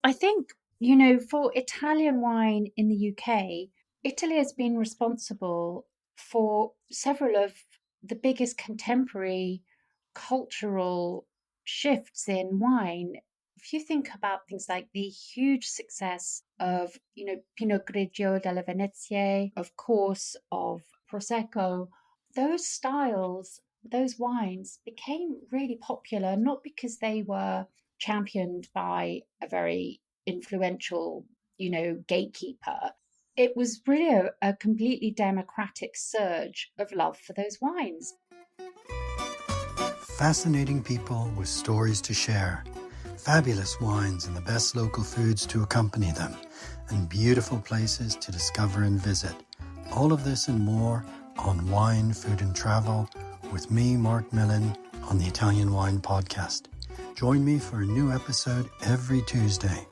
I think, for Italian wine in the UK, Italy has been responsible for several of the biggest contemporary cultural shifts in wine. If you think about things like the huge success of, Pinot Grigio della Venezia, of course, of Prosecco, those styles, those wines became really popular, not because they were championed by a very influential, gatekeeper. It was really a completely democratic surge of love for those wines. Fascinating people with stories to share, fabulous wines and the best local foods to accompany them, and beautiful places to discover and visit. All of this and more on Wine, Food and Travel with me, Marc Millon, on the Italian Wine Podcast. Join me for a new episode every Tuesday.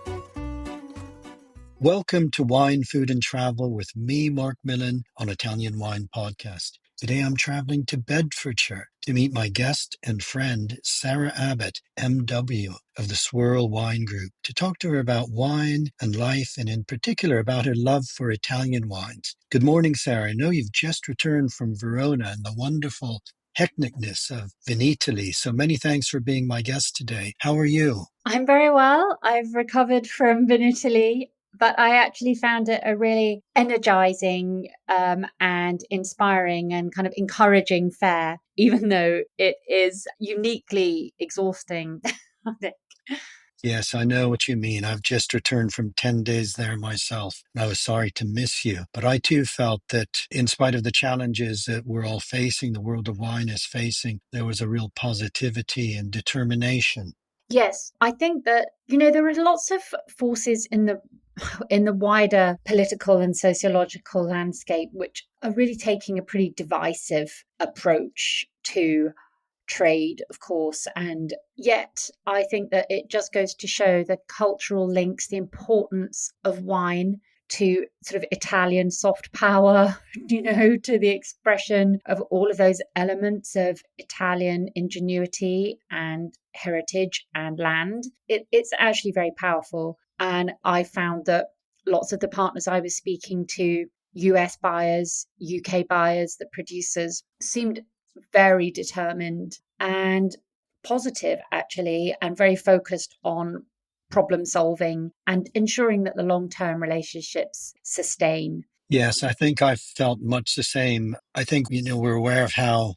Welcome to Wine, Food and Travel with me, Marc Millon, on Italian Wine Podcast. Today I'm traveling to Bedfordshire to meet my guest and friend, Sarah Abbott MW of the Swirl Wine Group, to talk to her about wine and life, and in particular about her love for Italian wines. Good morning, Sarah. I know you've just returned from Verona and the wonderful hecticness of Vinitaly, so many thanks for being my guest today. How are you? I'm very well. I've recovered from Vinitaly, but I actually found it a really energizing and inspiring and kind of encouraging fair, even though it is uniquely exhausting, I think. Yes, I know what you mean. I've just returned from 10 days there myself. And I was sorry to miss you. But I too felt that in spite of the challenges that we're all facing, the world of wine is facing, there was a real positivity and determination. Yes, I think that, there are lots of forces in the wider political and sociological landscape which are really taking a pretty divisive approach to trade, of course. And yet, I think that it just goes to show the cultural links, the importance of wine to sort of Italian soft power, to the expression of all of those elements of Italian ingenuity and heritage and land. It's actually very powerful. And I found that lots of the partners I was speaking to, US buyers, UK buyers, the producers, seemed very determined and positive, actually, and very focused on problem solving and ensuring that the long-term relationships sustain. Yes, I think I felt much the same. I think, we're aware of how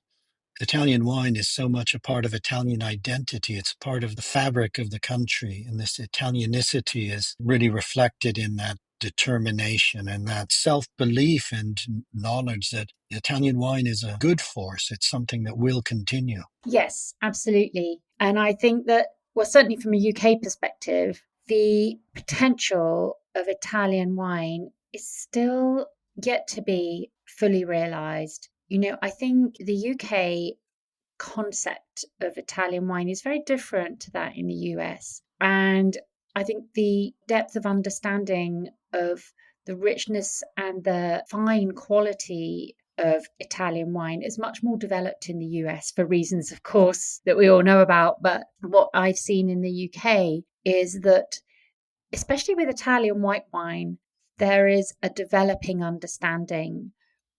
Italian wine is so much a part of Italian identity. It's part of the fabric of the country. And this Italianicity is really reflected in that determination and that self-belief and knowledge that Italian wine is a good force. It's something that will continue. Yes, absolutely. And I think that, well, certainly from a UK perspective, the potential of Italian wine is still yet to be fully realized. I think the UK concept of Italian wine is very different to that in the US. And I think the depth of understanding of the richness and the fine quality of Italian wine is much more developed in the US for reasons, of course, that we all know about. But what I've seen in the UK is that, especially with Italian white wine, there is a developing understanding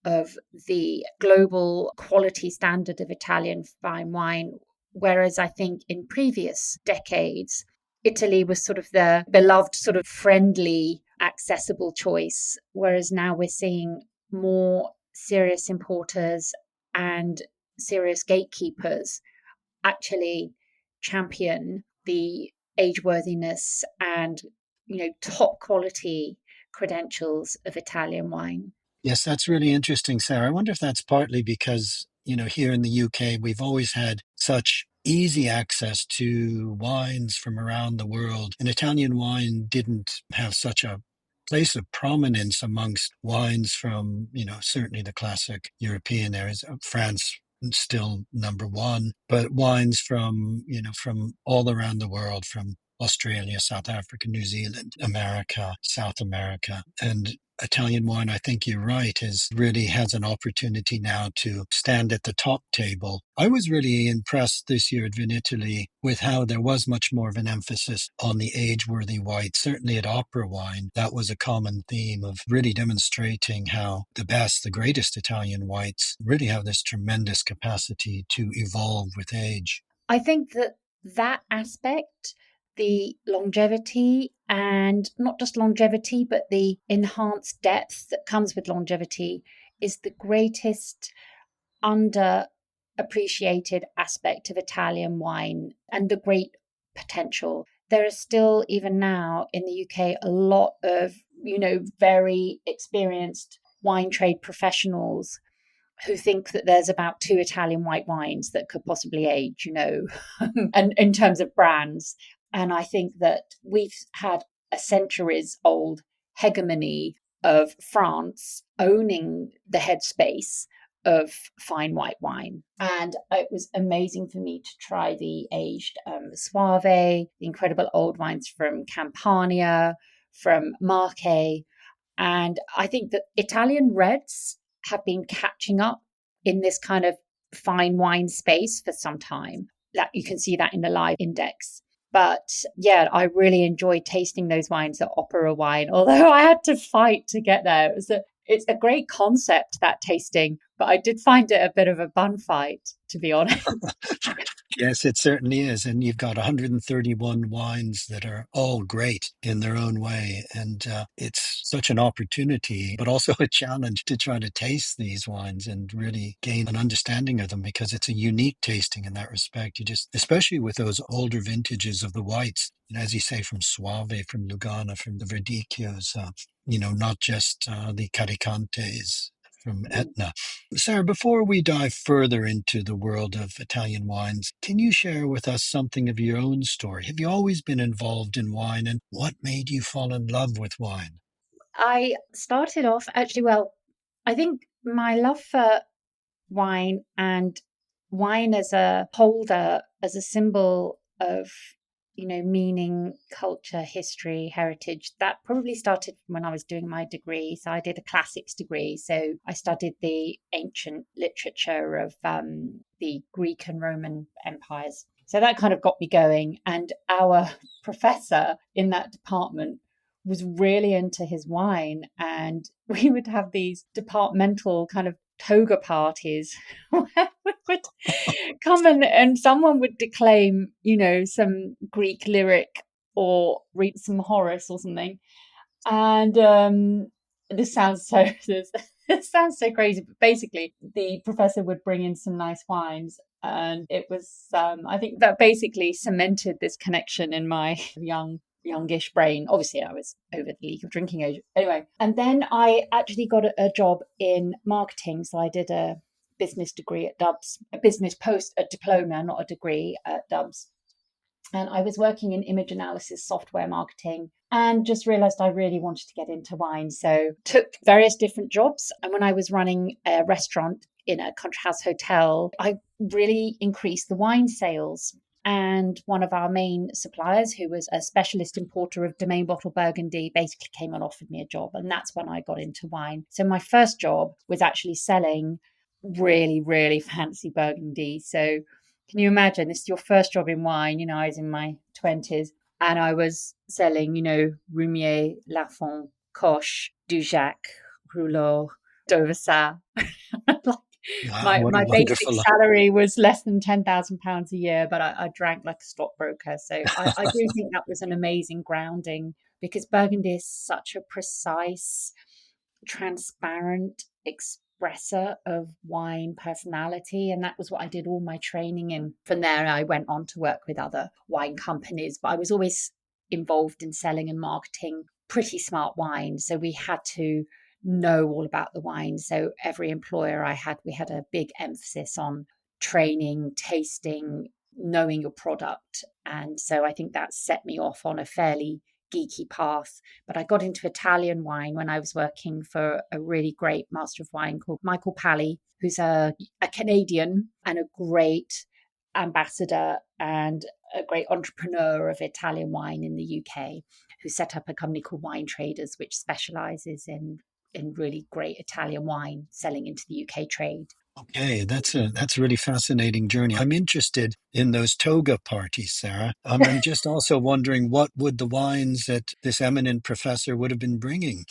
of the global quality standard of Italian fine wine. Whereas I think in previous decades, Italy was sort of the beloved, sort of friendly, accessible choice. Whereas now we're seeing more serious importers and serious gatekeepers actually champion the age-worthiness and, top quality credentials of Italian wine. Yes, that's really interesting, Sarah. I wonder if that's partly because, here in the UK, we've always had such easy access to wines from around the world. And Italian wine didn't have such a place of prominence amongst wines from, certainly the classic European areas. France still number one, but wines from all around the world, from Australia, South Africa, New Zealand, America, South America. And Italian wine, I think you're right, is really has an opportunity now to stand at the top table. I was really impressed this year at Vinitaly with how there was much more of an emphasis on the age-worthy white. Certainly at Opera Wine, that was a common theme of really demonstrating how the best, the greatest Italian whites really have this tremendous capacity to evolve with age. I think that that aspect, the longevity, and not just longevity, but the enhanced depth that comes with longevity, is the greatest underappreciated aspect of Italian wine and the great potential. There is still, even now in the UK, a lot of, very experienced wine trade professionals who think that there's about two Italian white wines that could possibly age, and in terms of brands. And I think that we've had a centuries old hegemony of France owning the headspace of fine white wine. And it was amazing for me to try the aged Soave, the incredible old wines from Campania, from Marche. And I think that Italian reds have been catching up in this kind of fine wine space for some time. That you can see that in the live index. But yeah, I really enjoyed tasting those wines at Opera Wine, although I had to fight to get there. It's a great concept, that tasting, but I did find it a bit of a bun fight, to be honest. Yes, it certainly is. And you've got 131 wines that are all great in their own way. And it's such an opportunity, but also a challenge to try to taste these wines and really gain an understanding of them because it's a unique tasting in that respect. Especially with those older vintages of the whites, and as you say, from Soave, from Lugana, from the Verdicchios, not just the Caricantes from Etna. Sarah, before we dive further into the world of Italian wines, can you share with us something of your own story? Have you always been involved in wine, and what made you fall in love with wine? I started off actually, well, I think my love for wine and wine as a holder, as a symbol of, meaning, culture, history, heritage, that probably started when I was doing my degree. So I did a classics degree. So I studied the ancient literature of the Greek and Roman empires. So that kind of got me going. And our professor in that department was really into his wine. And we would have these departmental kind of toga parties where we would come and someone would declaim, some Greek lyric or read some Horace or something. And this sounds so this sounds so crazy, but basically the professor would bring in some nice wines. And it was, I think that basically cemented this connection in my youngish brain. Obviously, I was over the legal drinking age. Anyway, and then I actually got a job in marketing. So I did a business degree at Dubs, a business post, a diploma, not a degree at Dubs. And I was working in image analysis, software marketing, and just realized I really wanted to get into wine. So took various different jobs. And when I was running a restaurant in a country house hotel, I really increased the wine sales. And one of our main suppliers, who was a specialist importer of domain bottle Burgundy, basically came and offered me a job. And that's when I got into wine. So my first job was actually selling really, really fancy Burgundy. So can you imagine, this is your first job in wine? I was in my 20s and I was selling, Roumier, Lafon, Coche, Dujac, Rouleau, Dauversa. Wow, My what a my basic wonderful. salary was less than £10,000 a year, but I drank like a stockbroker. So I do think that was an amazing grounding, because Burgundy is such a precise, transparent expresser of wine personality. And that was what I did all my training in. From there, I went on to work with other wine companies, but I was always involved in selling and marketing pretty smart wine. So we had to know all about the wine. So every employer I had, we had a big emphasis on training, tasting, knowing your product. And so I think that set me off on a fairly geeky path. But I got into Italian wine when I was working for a really great master of wine called Michael Pally, who's a Canadian and a great ambassador and a great entrepreneur of Italian wine in the UK, who set up a company called Wine Traders, which specializes in in really great Italian wine selling into the UK trade. Okay, that's a really fascinating journey. I'm interested in those toga parties, Sarah. I'm just also wondering what would the wines that this eminent professor would have been bringing?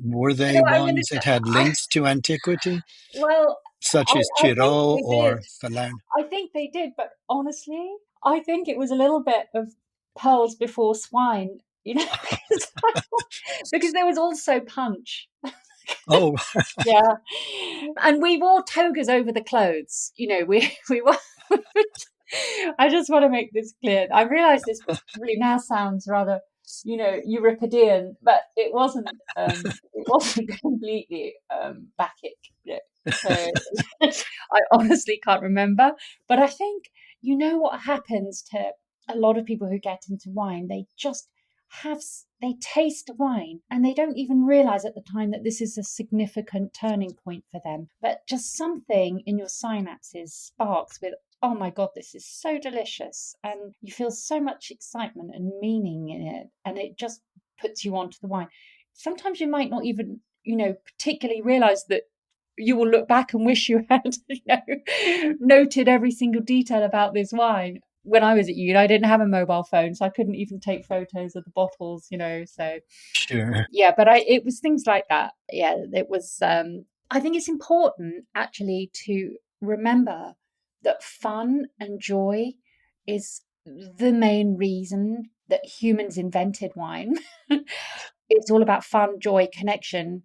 Were You they know what I'm going wines to that had I, links to antiquity, well, such as I think Tyrol they did. or Falern? I think they did, but honestly, I think it was a little bit of pearls before swine, you know, because there was also punch. Oh, Yeah. And we wore togas over the clothes. You know, we were I just want to make this clear. I realize this really now sounds rather, you know, Euripidean, but it wasn't completely Bacchic. Yeah. So I honestly can't remember. But I think you know what happens to a lot of people who get into wine, they just they taste wine and they don't even realize at the time that this is a significant turning point for them, but just something in your synapses sparks with, oh my god, this is so delicious, and you feel so much excitement and meaning in it, and it just puts you onto the wine. Sometimes you might not even, you know, particularly realize that you will look back and wish you had, you know, noted every single detail about this wine. When I was at uni, I didn't have a mobile phone, so I couldn't even take photos of the bottles, you know. So sure. yeah, but it was things like that. Yeah, it was. I think it's important actually to remember that fun and joy is the main reason that humans invented wine. It's all about fun, joy, connection,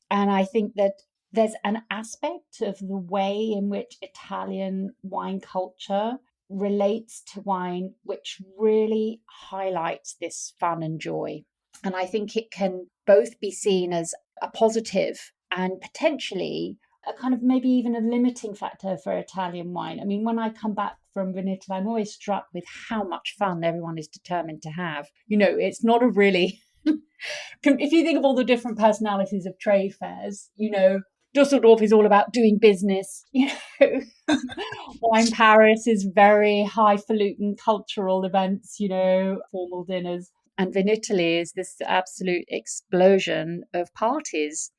and I think that there's an aspect of the way in which Italian wine culture relates to wine, which really highlights this fun and joy. And I think it can both be seen as a positive and potentially a kind of maybe even a limiting factor for Italian wine. I mean, when I come back from Veneto, I'm always struck with how much fun everyone is determined to have. You know, it's not a really if you think of all the different personalities of trade fairs, you know, Dusseldorf is all about doing business. You know, Wine Paris is very highfalutin cultural events, you know, formal dinners. And Vinitaly is this absolute explosion of parties.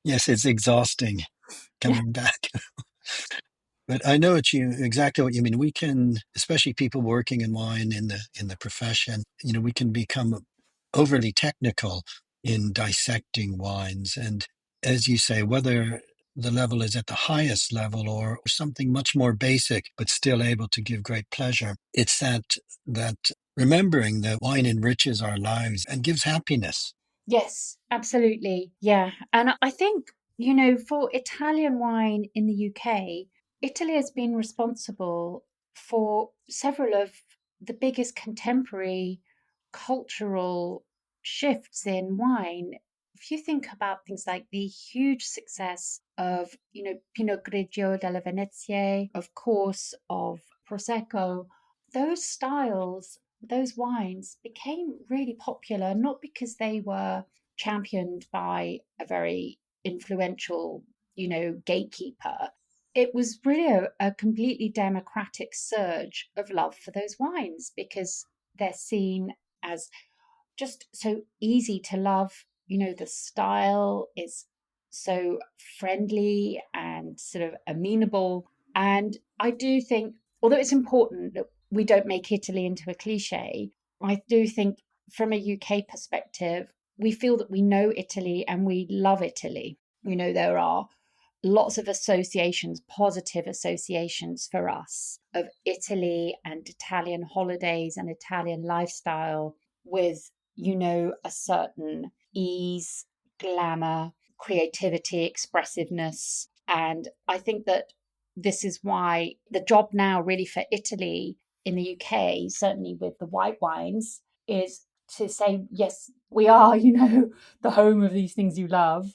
Yes, it's exhausting coming back. But I know exactly what you mean. We can, especially people working in wine in the profession, we can become overly technical in dissecting wines. And as you say, whether the level is at the highest level or something much more basic, but still able to give great pleasure, it's that remembering that wine enriches our lives and gives happiness. Yes, absolutely. Yeah. And I think, you know, for Italian wine in the UK, Italy has been responsible for several of the biggest contemporary cultural shifts in wine. If you think about things like the huge success of, you know, Pinot Grigio della Venezia, of course, of Prosecco, those styles, those wines became really popular, not because they were championed by a very influential, you know, gatekeeper. It was really a completely democratic surge of love for those wines because they're seen as just so easy to love. You know, the style is so friendly and sort of amenable. And I do think, although it's important that we don't make Italy into a cliche, I do think from a UK perspective, we feel that we know Italy and we love Italy. You know, there are lots of associations, positive associations for us of Italy and Italian holidays and Italian lifestyle with, you know, a certain ease, glamour, creativity, expressiveness. And I think that this is why the job now, really, for Italy in the UK, certainly with the white wines, is to say, yes, we are, you know, the home of these things you love.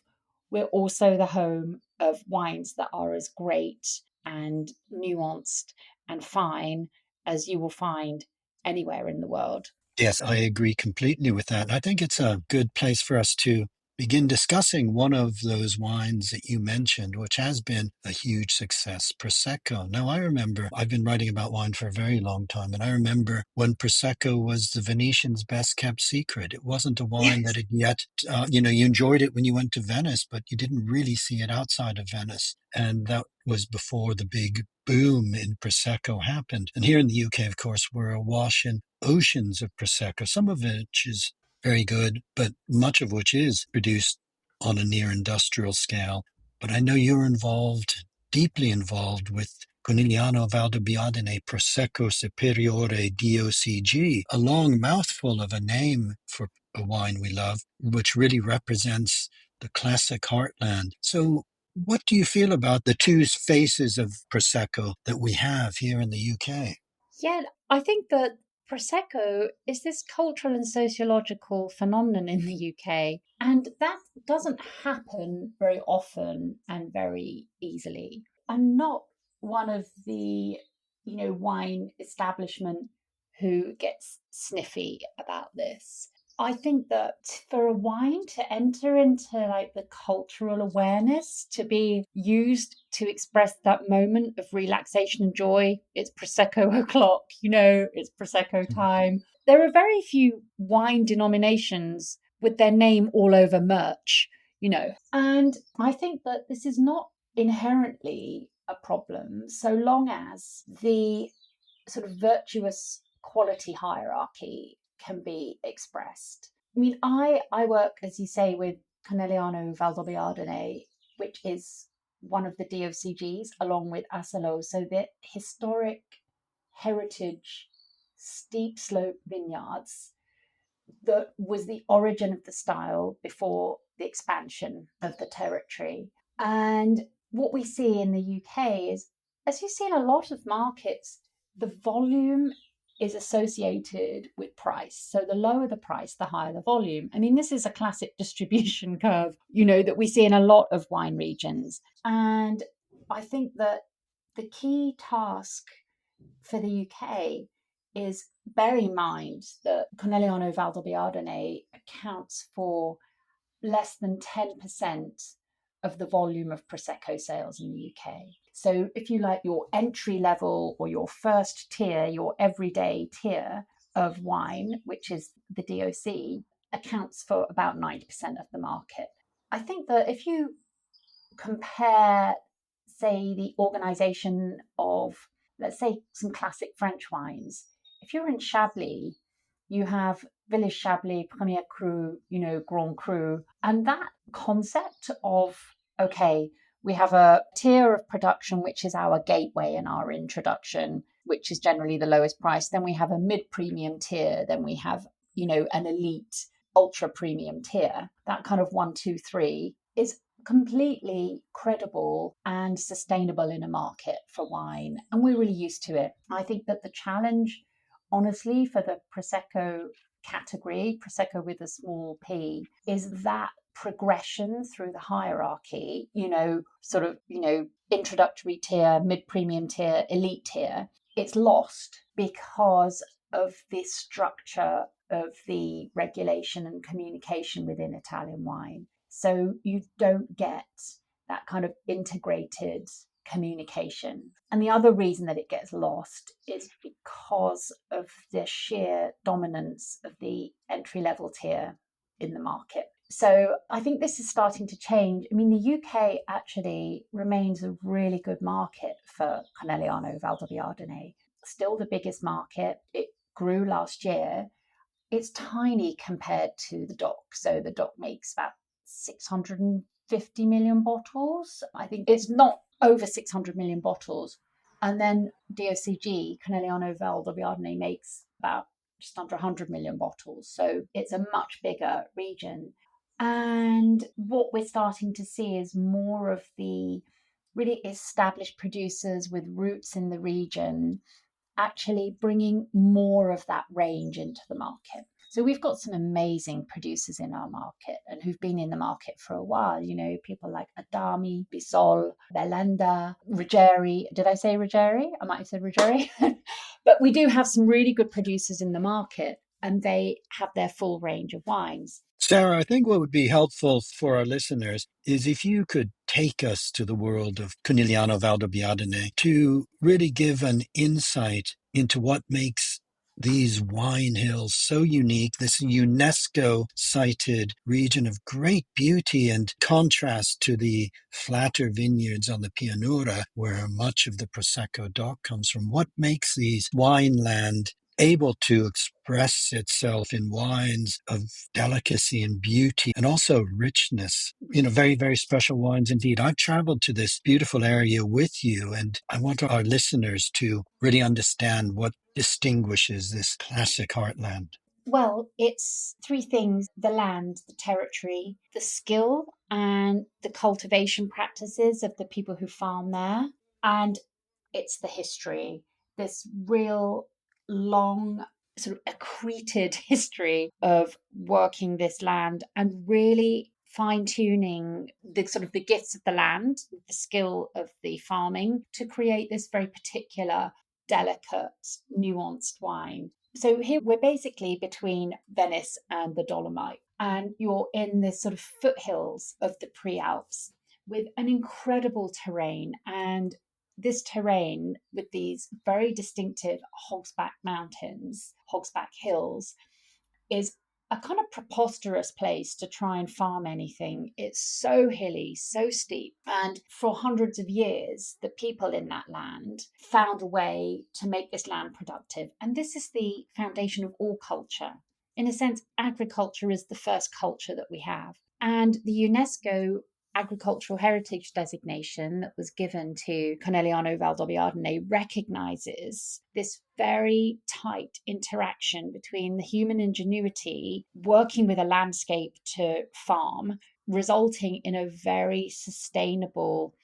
We're also the home of wines that are as great and nuanced and fine as you will find anywhere in the world. Yes, I agree completely with that. I think it's a good place for us to begin discussing one of those wines that you mentioned, which has been a huge success, Prosecco. Now, I remember I've been writing about wine for a very long time, and I remember when Prosecco was the Venetians' best kept secret. It wasn't a wine that Yes. had yet, you enjoyed it when you went to Venice, but you didn't really see it outside of Venice. And that was before the big boom in Prosecco happened. And here in the UK, of course, we're awash in oceans of Prosecco, some of which is very good, but much of which is produced on a near industrial scale. But I know you're involved, deeply involved with Conegliano Valdobbiadene Prosecco Superiore DOCG, a long mouthful of a name for a wine we love, which really represents the classic heartland. So what do you feel about the two faces of Prosecco that we have here in the UK? Yeah, I think that Prosecco is this cultural and sociological phenomenon in the UK, and that doesn't happen very often and very easily. I'm not one of the, wine establishment who gets sniffy about this. I think that for a wine to enter into like the cultural awareness, to be used to express that moment of relaxation and joy, it's Prosecco o'clock, it's Prosecco time. There are very few wine denominations with their name all over merch. And I think that this is not inherently a problem so long as the sort of virtuous quality hierarchy can be expressed. I mean, I work, as you say, with Conegliano Valdobbiadene, which is one of the DOCGs, along with Asolo. So the historic heritage steep slope vineyards that was the origin of the style before the expansion of the territory. And what we see in the UK is, as you see in a lot of markets, the volume is associated with price. So the lower the price, the higher the volume. I mean, this is a classic distribution curve, that we see in a lot of wine regions. And I think that the key task for the UK is bear in mind that Conegliano Valdobbiadene accounts for less than 10% of the volume of Prosecco sales in the UK. So if you like your entry level or your first tier, your everyday tier of wine, which is the DOC, accounts for about 90% of the market. I think that if you compare, say, the organization of, let's say, some classic French wines, if you're in Chablis, you have Village Chablis, Premier Cru, Grand Cru. And that concept of, okay, we have a tier of production, which is our gateway and our introduction, which is generally the lowest price. Then we have a mid premium tier. Then we have, an elite ultra premium tier. That kind of 1, 2, 3 is completely credible and sustainable in a market for wine. And we're really used to it. I think that the challenge, honestly, for the Prosecco category, Prosecco with a small p, is that progression through the hierarchy, introductory tier, mid premium tier, elite tier. It's lost because of the structure of the regulation and communication within Italian wine. So you don't get that kind of integrated communication. And the other reason that it gets lost is because of the sheer dominance of the entry level tier in the market. So I think this is starting to change. I mean, the UK actually remains a really good market for Conegliano Valdobbiadene. Still the biggest market. It grew last year. It's tiny compared to the DOC. So the DOC makes about 650 million bottles. I think it's not over 600 million bottles. And then DOCG, Conegliano Valdobbiadene, makes about just under 100 million bottles. So it's a much bigger region. And what we're starting to see is more of the really established producers with roots in the region actually bringing more of that range into the market. So we've got some amazing producers in our market and who've been in the market for a while, people like Adami, Bisol, Belenda, Ruggeri. Did I say Ruggeri? I might have said Ruggeri. But we do have some really good producers in the market. and they have their full range of wines. Sarah, I think what would be helpful for our listeners is if you could take us to the world of Conegliano Valdobbiadene to really give an insight into what makes these wine hills so unique, this UNESCO cited region of great beauty and contrast to the flatter vineyards on the Pianura, where much of the Prosecco DOC comes from. What makes these wineland able to express itself in wines of delicacy and beauty and also richness. Very, very special wines indeed. I've traveled to this beautiful area with you, and I want our listeners to really understand what distinguishes this classic heartland. Well, it's three things: the land, the territory, the skill, and the cultivation practices of the people who farm there. And it's the history, this real long, sort of accreted history of working this land and really fine tuning the sort of the gifts of the land, the skill of the farming to create this very particular, delicate, nuanced wine. So here we're basically between Venice and the Dolomite, and you're in this sort of foothills of the Prealps with an incredible terrain. And this terrain with these very distinctive hogsback mountains, hogsback hills, is a kind of preposterous place to try and farm anything. It's so hilly, so steep. And for hundreds of years, the people in that land found a way to make this land productive. And this is the foundation of all culture. In a sense, agriculture is the first culture that we have. And the UNESCO agricultural heritage designation that was given to Conegliano Valdobbiadene recognizes this very tight interaction between the human ingenuity working with a landscape to farm, resulting in a very sustainable,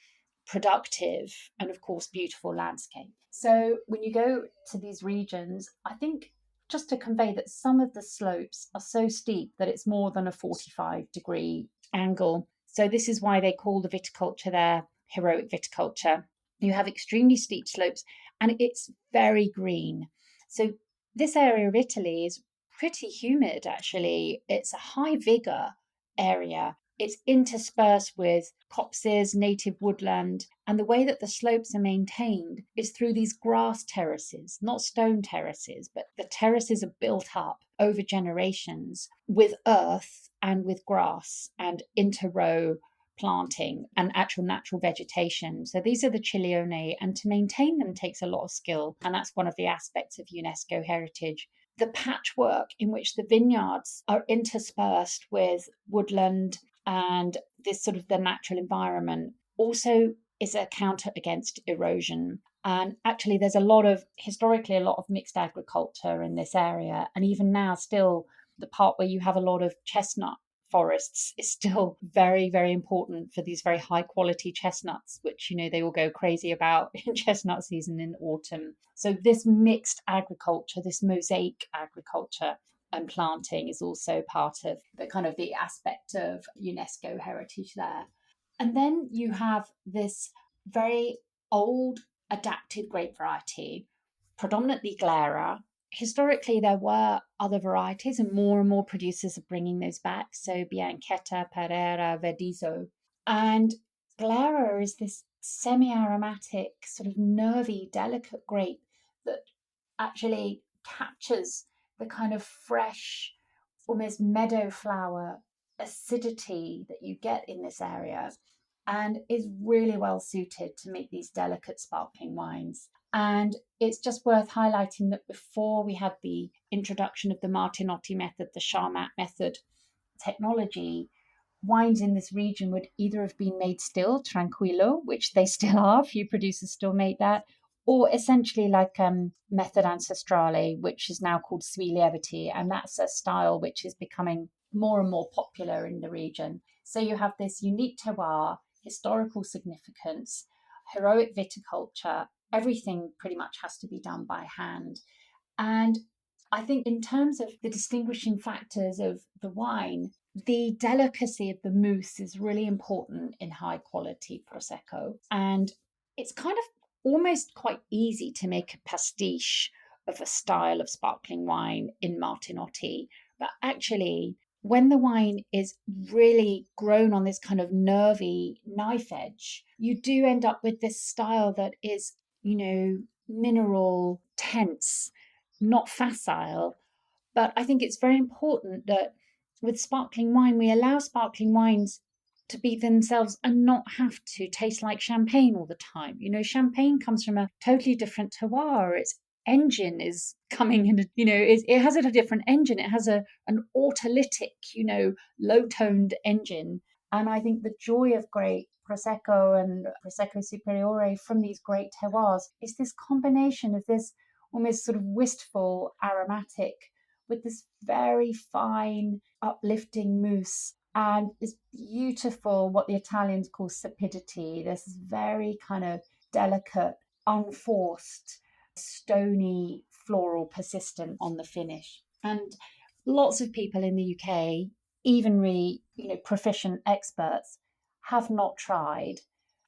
productive, and of course, beautiful landscape. So when you go to these regions, I think just to convey that some of the slopes are so steep that it's more than a 45-degree angle. So this is why they call the viticulture there heroic viticulture. You have extremely steep slopes and it's very green. So this area of Italy is pretty humid, actually. It's a high vigor area. It's interspersed with copses, native woodland, and the way that the slopes are maintained is through these grass terraces, not stone terraces, but the terraces are built up over generations with earth and with grass and interrow planting and actual natural vegetation. So these are the Ciglione, and to maintain them takes a lot of skill. And that's one of the aspects of UNESCO heritage. The patchwork in which the vineyards are interspersed with woodland and this sort of the natural environment also is a counter against erosion. And actually, there's historically, a lot of mixed agriculture in this area. And even now, still, the part where you have a lot of chestnut forests is still very, very important for these very high quality chestnuts, which, they all go crazy about in chestnut season in autumn. So this mixed agriculture, this mosaic agriculture and planting is also part of the kind of the aspect of UNESCO heritage there. And then you have this very old adapted grape variety, predominantly Glera. Historically, there were other varieties, and more producers are bringing those back. So Bianchetta, Pereira, Verdizo. And Glera is this semi-aromatic, sort of nervy, delicate grape that actually captures the kind of fresh, almost meadow flower acidity that you get in this area and is really well suited to make these delicate sparkling wines. And it's just worth highlighting that before we had the introduction of the Martinotti method, the Charmat method technology, wines in this region would either have been made still, tranquillo, which they still are, few producers still make that, or essentially like method ancestrale, which is now called sui lieviti, and that's a style which is becoming more and more popular in the region. So you have this unique terroir, historical significance, heroic viticulture, everything pretty much has to be done by hand. And I think in terms of the distinguishing factors of the wine, the delicacy of the mousse is really important in high quality Prosecco. And it's kind of almost quite easy to make a pastiche of a style of sparkling wine in Martinotti. But actually, when the wine is really grown on this kind of nervy knife edge, you do end up with this style that is, mineral, tense, not facile. But I think it's very important that with sparkling wine, we allow sparkling wines to be themselves and not have to taste like champagne all the time. Champagne comes from a totally different terroir. Its engine is coming in, it has a different engine. It has an autolytic, low toned engine. And I think the joy of great Prosecco and Prosecco Superiore from these great terroirs is this combination of this almost sort of wistful aromatic with this very fine, uplifting mousse and this beautiful, what the Italians call sapidity. This very kind of delicate, unforced, stony, floral persistent on the finish. And lots of people in the UK, even really, proficient experts, have not tried,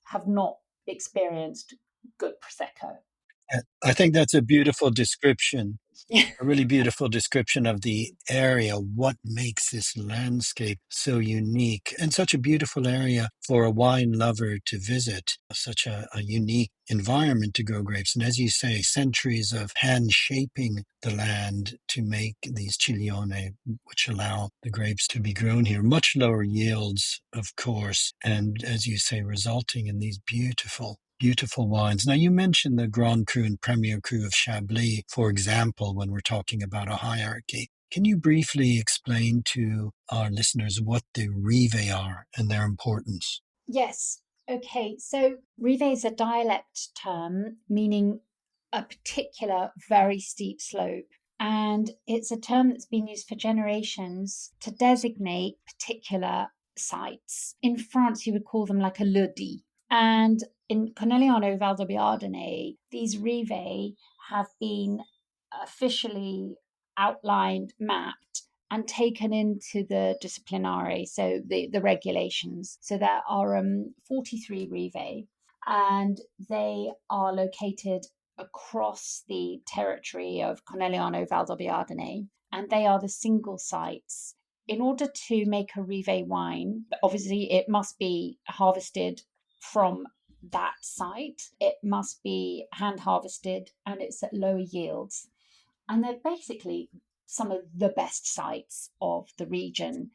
have not experienced good Prosecco. I think that's a beautiful description, a really beautiful description of the area, what makes this landscape so unique and such a beautiful area for a wine lover to visit, such a unique environment to grow grapes. And as you say, centuries of hand shaping the land to make these ciglione, which allow the grapes to be grown here. Much lower yields, of course, and as you say, resulting in these beautiful wines. Now, you mentioned the Grand Cru and Premier Cru of Chablis, for example, when we're talking about a hierarchy. Can you briefly explain to our listeners what the Rive are and their importance? Yes. Okay. So Rive is a dialect term meaning a particular very steep slope. And it's a term that's been used for generations to designate particular sites. In France, you would call them like a lodi. And in Conegliano Valdobbiadene, these rive have been officially outlined, mapped, and taken into the disciplinary, so the regulations. So there are 43 rive, and they are located across the territory of Conegliano Valdobbiadene, and they are the single sites. In order to make a rive wine, obviously it must be harvested from that site. It must be hand harvested and it's at lower yields. And they're basically some of the best sites of the region.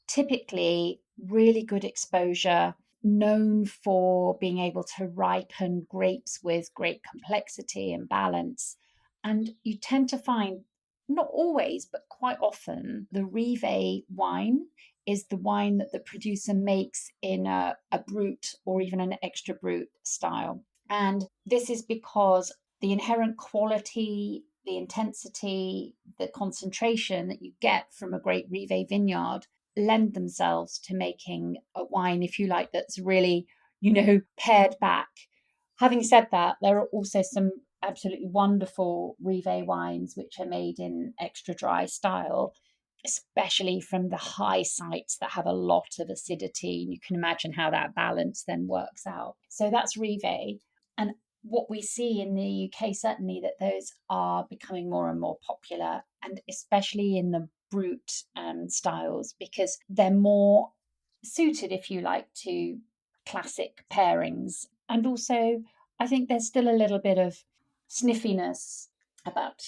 Typically, really good exposure, known for being able to ripen grapes with great complexity and balance. And you tend to find, not always, but quite often, the Rive wine is the wine that the producer makes in a brut or even an extra brut style. And this is because the inherent quality, the intensity, the concentration that you get from a great Rive vineyard lend themselves to making a wine, if you like, that's really, pared back. Having said that, there are also some absolutely wonderful Rive wines which are made in extra dry style, especially from the high sites that have a lot of acidity. And you can imagine how that balance then works out. So that's Rive. And what we see in the UK, certainly, that those are becoming more and more popular, and especially in the brut styles, because they're more suited, if you like, to classic pairings. And also, I think there's still a little bit of sniffiness about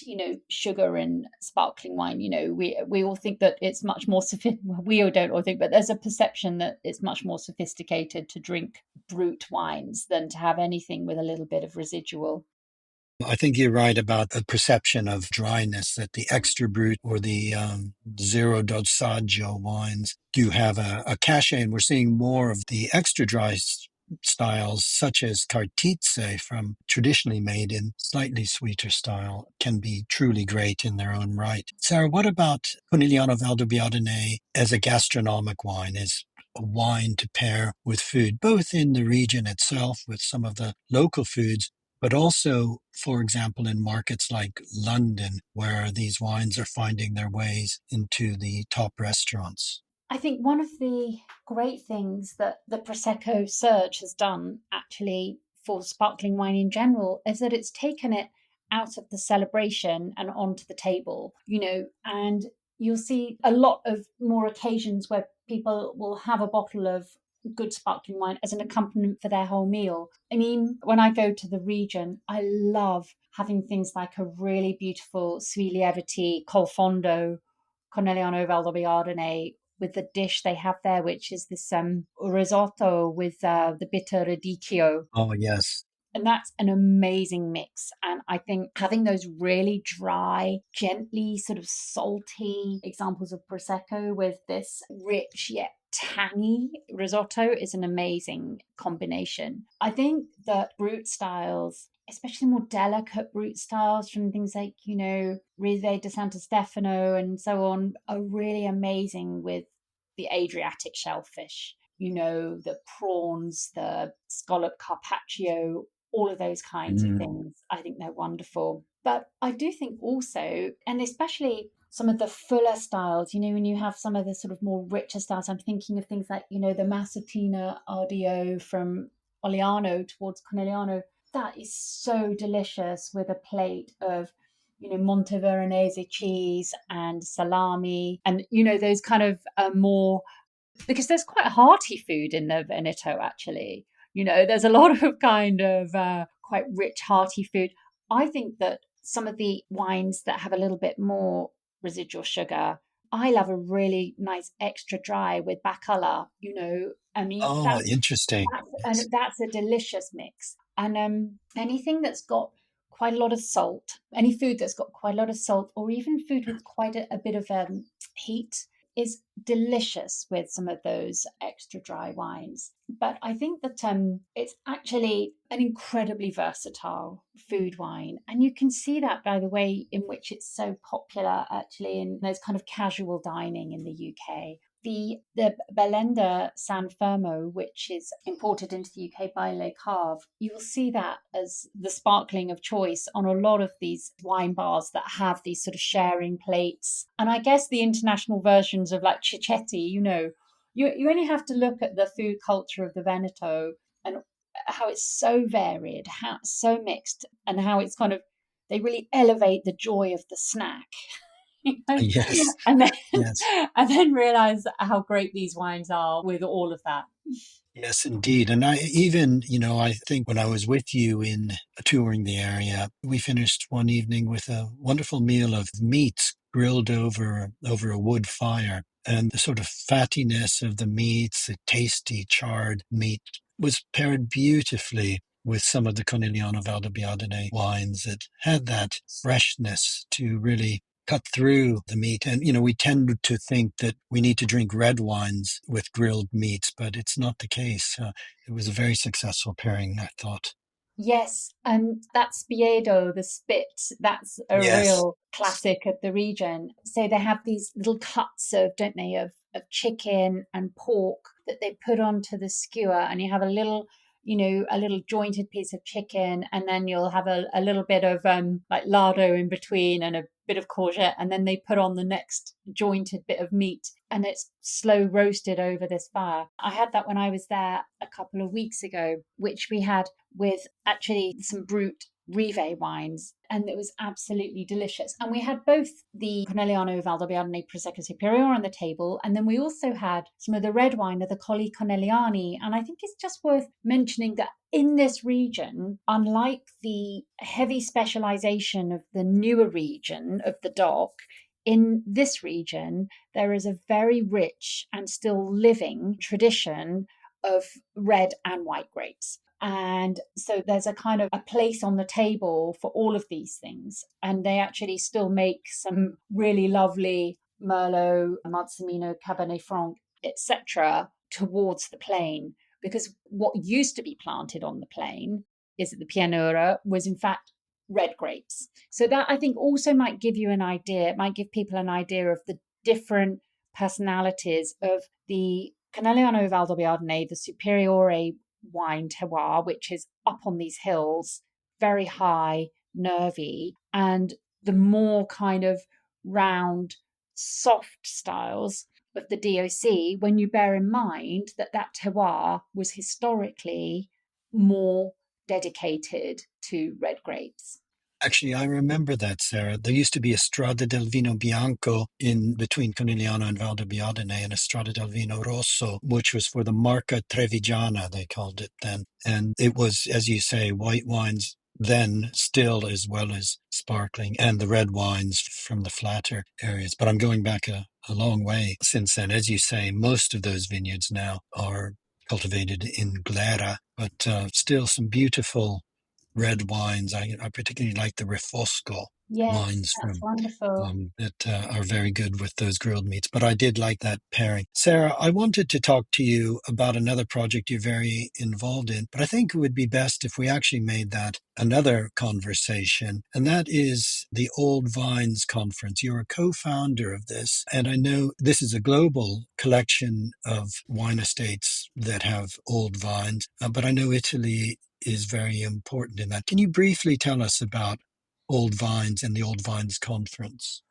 sugar in sparkling wine. We all think that it's much more we all don't all think, but there's a perception that it's much more sophisticated to drink brut wines than to have anything with a little bit of residual. I think you're right about the perception of dryness that the extra brut or the zero dosaggio wines do have a cachet, and we're seeing more of the extra dry styles, such as Cartizze, from traditionally made in slightly sweeter style, can be truly great in their own right. Sarah, what about Conegliano Valdobbiadene as a gastronomic wine, as a wine to pair with food, both in the region itself with some of the local foods, but also, for example, in markets like London, where these wines are finding their ways into the top restaurants? I think one of the great things that the Prosecco surge has done actually for sparkling wine in general is that it's taken it out of the celebration and onto the table, and you'll see a lot of more occasions where people will have a bottle of good sparkling wine as an accompaniment for their whole meal. I mean, when I go to the region, I love having things like a really beautiful sui lieviti col fondo Conegliano Valdobbiadene with the dish they have there, which is this risotto with the bitter radicchio. Oh, yes. And that's an amazing mix. And I think having those really dry, gently sort of salty examples of Prosecco with this rich yet tangy risotto is an amazing combination. I think that brut styles, especially more delicate brut styles from things like, Rive de Santo Stefano and so on, are really amazing with the Adriatic shellfish. The prawns, the scallop carpaccio, all of those kinds of Mm. things. I think they're wonderful. But I do think also, and especially some of the fuller styles, when you have some of the sort of more richer styles, I'm thinking of things like, the Massatina RDO from Oliano towards Conegliano. That is so delicious with a plate of, Monteveronese cheese and salami and, those kind of more, because there's quite hearty food in the Veneto, actually. There's a lot of kind of quite rich, hearty food. I think that some of the wines that have a little bit more residual sugar, I love a really nice extra dry with bacala. I mean, Oh, interesting. Yes. that's a delicious mix. And anything that's got quite a lot of salt, any food that's got quite a lot of salt, or even food with quite a bit of heat, is delicious with some of those extra dry wines. But I think that it's actually an incredibly versatile food wine. And you can see that by the way in which it's so popular actually in those kind of casual dining in the UK. The Belenda San Fermo, which is imported into the UK by Le Cave, you will see that as the sparkling of choice on a lot of these wine bars that have these sort of sharing plates. And I guess the international versions of like Cicchetti, you only have to look at the food culture of the Veneto and how it's so varied, how it's so mixed, and how it's kind of, they really elevate the joy of the snack. Yes. and then Yes. and then realize how great these wines are with all of that. Yes, indeed. And I even, I think when I was with you in touring the area, we finished one evening with a wonderful meal of meats grilled over a wood fire. And the sort of fattiness of the meats, the tasty charred meat was paired beautifully with some of the Conegliano Valdobbiadene wines that had that freshness to really cut through the meat. And, we tend to think that we need to drink red wines with grilled meats, but it's not the case. It was a very successful pairing, I thought. Yes, and that Spiedo, the spit, that's a Yes. real classic of the region. So they have these little cuts of, don't they, of chicken and pork that they put onto the skewer, and you have a little jointed piece of chicken, and then you'll have a little bit of like lardo in between and a bit of courgette, and then they put on the next jointed bit of meat, and it's slow roasted over this fire. I had that when I was there a couple of weeks ago, which we had with actually some brut Rive wines, and it was absolutely delicious. And we had both the Conegliano Valdobbiadene Prosecco Superiore on the table, and then we also had some of the red wine of the Colli Conegliani. And I think it's just worth mentioning that in this region, unlike the heavy specialization of the newer region of the DOC, in this region, there is a very rich and still living tradition of red and white grapes. And so there's a kind of a place on the table for all of these things. And they actually still make some really lovely Merlot, Marzemino, Cabernet Franc, etc., towards the plain. Because what used to be planted on the plain is that the Pianura was in fact red grapes. So that I think also might give you an idea, it might give people an idea of the different personalities of the Conegliano Valdobbiadene, the Superiore wine terroir, which is up on these hills, very high, nervy, and the more kind of round, soft styles of the DOC, when you bear in mind that that terroir was historically more dedicated to red grapes. Actually, I remember that, Sarah. There used to be a Strada del Vino Bianco in between Conegliano and Valdobbiadene, and a Strada del Vino Rosso, which was for the Marca Trevigiana, they called it then. And it was, as you say, white wines then still as well as sparkling, and the red wines from the flatter areas. But I'm going back a long way since then. As you say, most of those vineyards now are cultivated in glera, but still some beautiful red wines. I particularly like the Refosco Yes, wines that's from wonderful. that are very good with those grilled meats. But I did like that pairing. Sarah, I wanted to talk to you about another project you're very involved in, but I think it would be best if we actually made that another conversation, and that is the Old Vines Conference. You're a co-founder of this, and I know this is a global collection of wine estates that have old vines, but I know Italy is very important in that. Can you briefly tell us about Old Vines and the Old Vines Conference?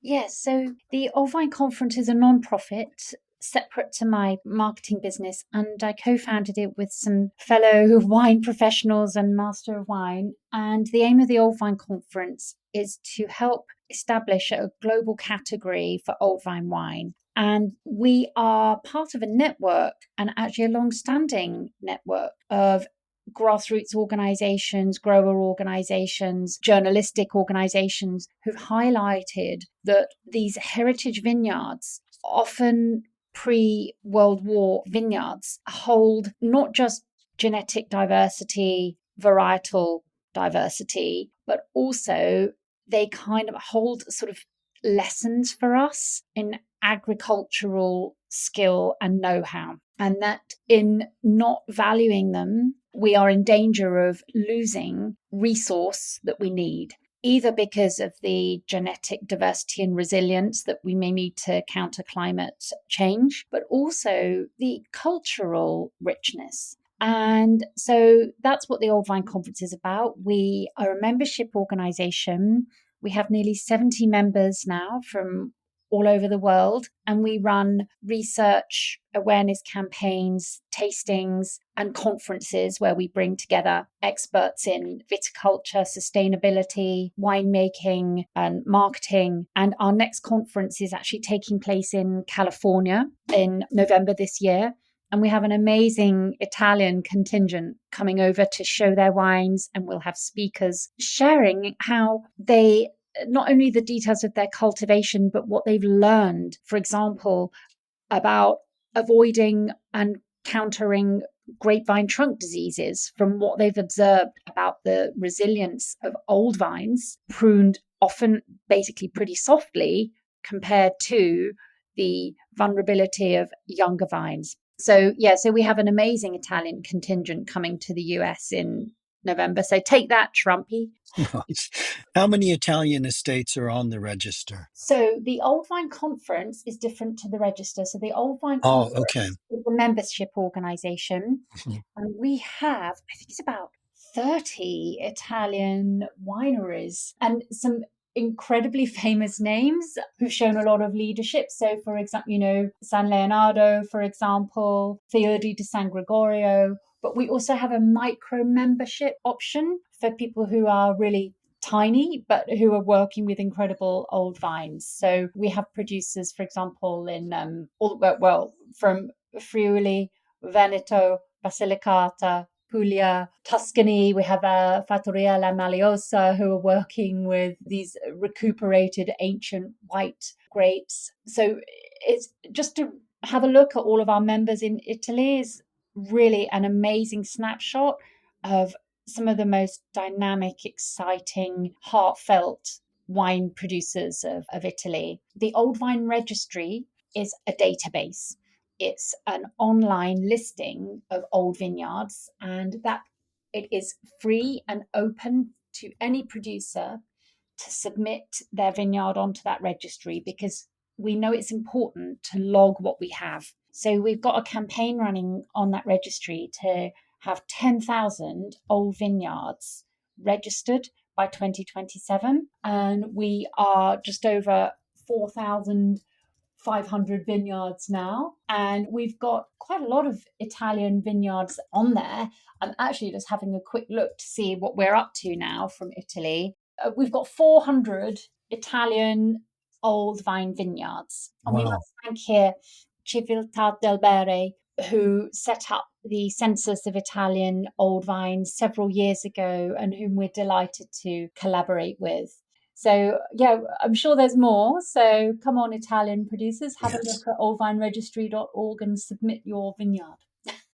Yes, so the Old Wine Conference is a non-profit separate to my marketing business, and I co-founded it with some fellow wine professionals and master of wine. And the aim of the Old Vine Conference is to help establish a global category for old vine wine. And we are part of a network, and actually a long-standing network of grassroots organizations, grower organizations, journalistic organizations who've highlighted that these heritage vineyards, often pre World War vineyards, hold not just genetic diversity, varietal diversity, but also they kind of hold sort of lessons for us in agricultural skill and know how. And that in not valuing them, we are in danger of losing resource that we need, either because of the genetic diversity and resilience that we may need to counter climate change, but also the cultural richness. And so that's what the Old Vine Conference is about. We are a membership organization. We have nearly 70 members now from all over the world, and we run research, awareness campaigns, tastings, and conferences where we bring together experts in viticulture, sustainability, winemaking, and marketing. And our next conference is actually taking place in California in November this year. And we have an amazing Italian contingent coming over to show their wines, and we'll have speakers sharing how they not only the details of their cultivation, but what they've learned, for example, about avoiding and countering grapevine trunk diseases from what they've observed about the resilience of old vines, pruned often basically pretty softly compared to the vulnerability of younger vines. So, yeah, so we have an amazing Italian contingent coming to the US in November. So take that, Trumpy. Right. How many Italian estates are on the register? So the Old Vine Conference is different to the register. So the Old Vine Oh, okay. Conference is a membership organization, Mhm. and we have, I think it's about 30 Italian wineries and some incredibly famous names who've shown a lot of leadership. So, for example, San Leonardo, for example, Fiori di San Gregorio. But we also have a micro membership option for people who are really tiny, but who are working with incredible old vines. So we have producers, for example, in from Friuli, Veneto, Basilicata, Puglia, Tuscany. We have Fattoria La Maliosa who are working with these recuperated ancient white grapes. So it's just to have a look at all of our members in Italy is really an amazing snapshot of some of the most dynamic, exciting, heartfelt wine producers of Italy. The Old Vine Registry is a database. It's an online listing of old vineyards, and that it is free and open to any producer to submit their vineyard onto that registry because we know it's important to log what we have. So we've got a campaign running on that registry to have 10,000 old vineyards registered by 2027. And we are just over 4,500 vineyards now. And we've got quite a lot of Italian vineyards on there. I'm actually just having a quick look to see what we're up to now from Italy. we've got 400 Italian old vine vineyards. And we Wow. must thank here Civiltà del Bere, who set up the census of Italian old vines several years ago and whom we're delighted to collaborate with. So, yeah, I'm sure there's more. So, come on, Italian producers, have a look Yes. at oldvineregistry.org and submit your vineyard.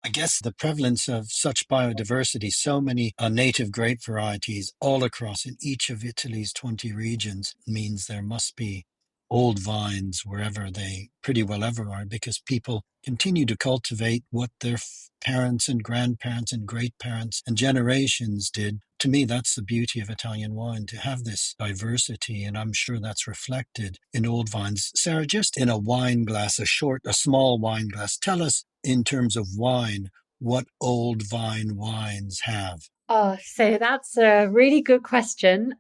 I guess the prevalence of such biodiversity, so many native grape varieties all across in each of Italy's 20 regions, means there must be old vines wherever they pretty well ever are, because people continue to cultivate what their parents and grandparents and great parents and generations did. To me, that's the beauty of Italian wine, to have this diversity, and I'm sure that's reflected in old vines. Sarah, just in a wine glass, a small wine glass, tell us in terms of wine, what old vine wines have. Oh, so that's a really good question.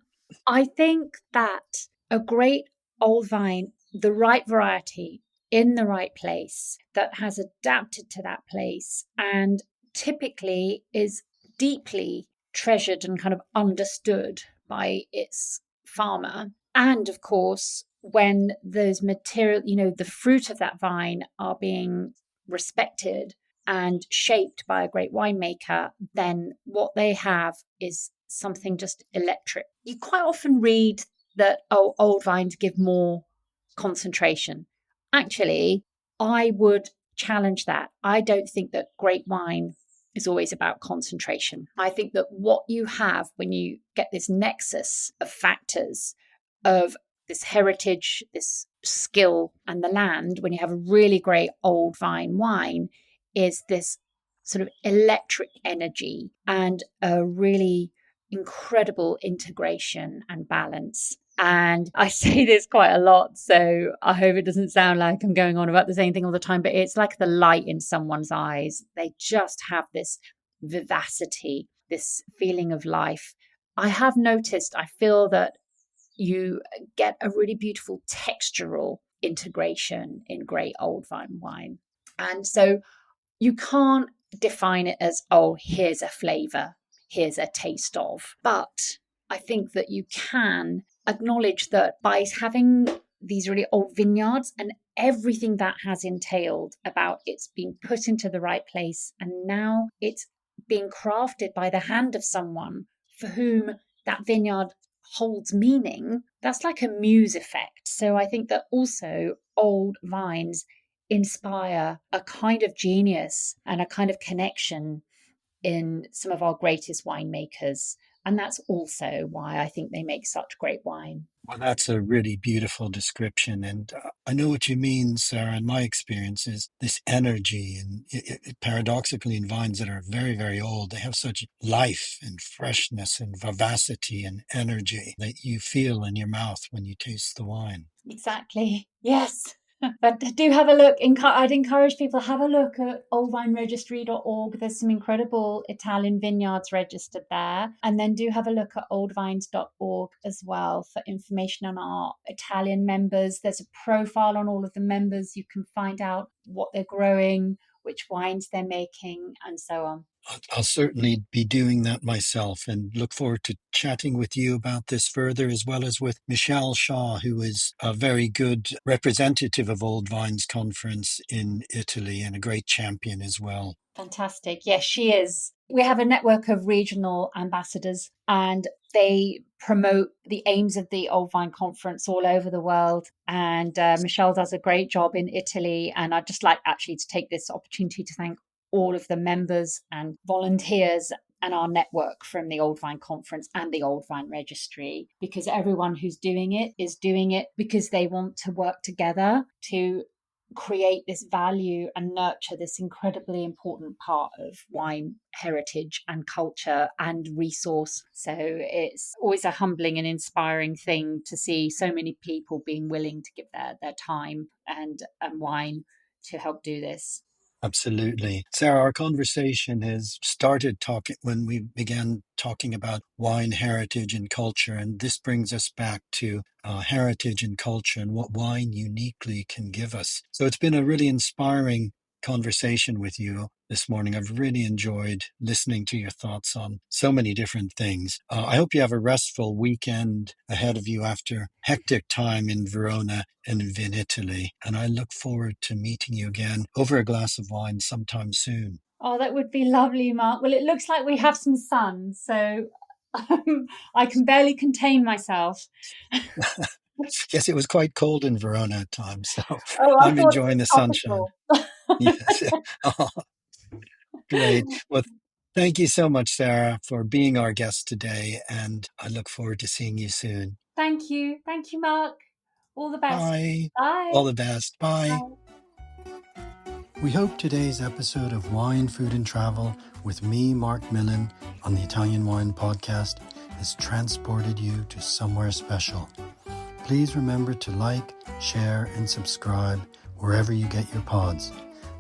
I think that a great old vine, the right variety in the right place that has adapted to that place and typically is deeply treasured and kind of understood by its farmer. And of course, when those material, the fruit of that vine are being respected and shaped by a great winemaker, then what they have is something just electric. You quite often read that, oh, old vines give more concentration. Actually, I would challenge that. I don't think that great wine is always about concentration. I think that what you have when you get this nexus of factors of this heritage, this skill, and the land, when you have a really great old vine wine, is this sort of electric energy and a really incredible integration and balance. And I say this quite a lot, so I hope it doesn't sound like I'm going on about the same thing all the time, but it's like the light in someone's eyes. They just have this vivacity, this feeling of life. I have noticed, I feel that you get a really beautiful textural integration in great old vine wine. And so you can't define it as, oh, here's a flavor, here's a taste of. But I think that you can acknowledge that by having these really old vineyards and everything that has entailed about it's being put into the right place and now it's being crafted by the hand of someone for whom that vineyard holds meaning, that's like a muse effect. So I think that also old vines inspire a kind of genius and a kind of connection in some of our greatest winemakers. And that's also why I think they make such great wine. Well, that's a really beautiful description. And I know what you mean, Sarah. In my experience, is this energy, and paradoxically, in vines that are very, very old, they have such life and freshness and vivacity and energy that you feel in your mouth when you taste the wine. Exactly. Yes. But do have a look. I'd encourage people have a look at oldvineregistry.org. There's some incredible Italian vineyards registered there. And then do have a look at oldvines.org as well for information on our Italian members. There's a profile on all of the members. You can find out what they're growing, which wines they're making, and so on. I'll certainly be doing that myself and look forward to chatting with you about this further, as well as with Michelle Shaw, who is a very good representative of Old Vines Conference in Italy and a great champion as well. Fantastic. Yes, she is. We have a network of regional ambassadors and they promote the aims of the Old Vine Conference all over the world. And Michelle does a great job in Italy. And I'd just like actually to take this opportunity to thank all of the members and volunteers and our network from the Old Vine Conference and the Old Vine Registry, because everyone who's doing it is doing it because they want to work together to create this value and nurture this incredibly important part of wine heritage and culture and resource. So it's always a humbling and inspiring thing to see so many people being willing to give their time and wine to help do this. Absolutely. Sarah, our conversation has started talking when we began talking about wine heritage and culture, and this brings us back to heritage and culture and what wine uniquely can give us. So it's been a really inspiring conversation with you this morning. I've really enjoyed listening to your thoughts on so many different things. I hope you have a restful weekend ahead of you after hectic time in Verona and in Italy. And I look forward to meeting you again over a glass of wine sometime soon. Oh, that would be lovely, Mark. Well, it looks like we have some sun, so I can barely contain myself. Yes, it was quite cold in Verona at times, so Oh, I I'm thought it enjoying was the sunshine. topical. Yes. Oh, great. Well, thank you so much, Sarah, for being our guest today, and I look forward to seeing you soon. Thank you. Thank you, Mark. All the best. Bye. All Bye. the best. Bye. Bye. We hope today's episode of Wine, Food and Travel with me, Marc Millon, on the Italian Wine Podcast has transported you to somewhere special. Please remember to like, share, and subscribe wherever you get your pods.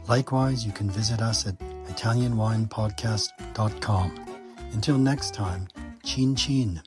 Likewise, you can visit us at ItalianWinePodcast.com. Until next time, chin chin.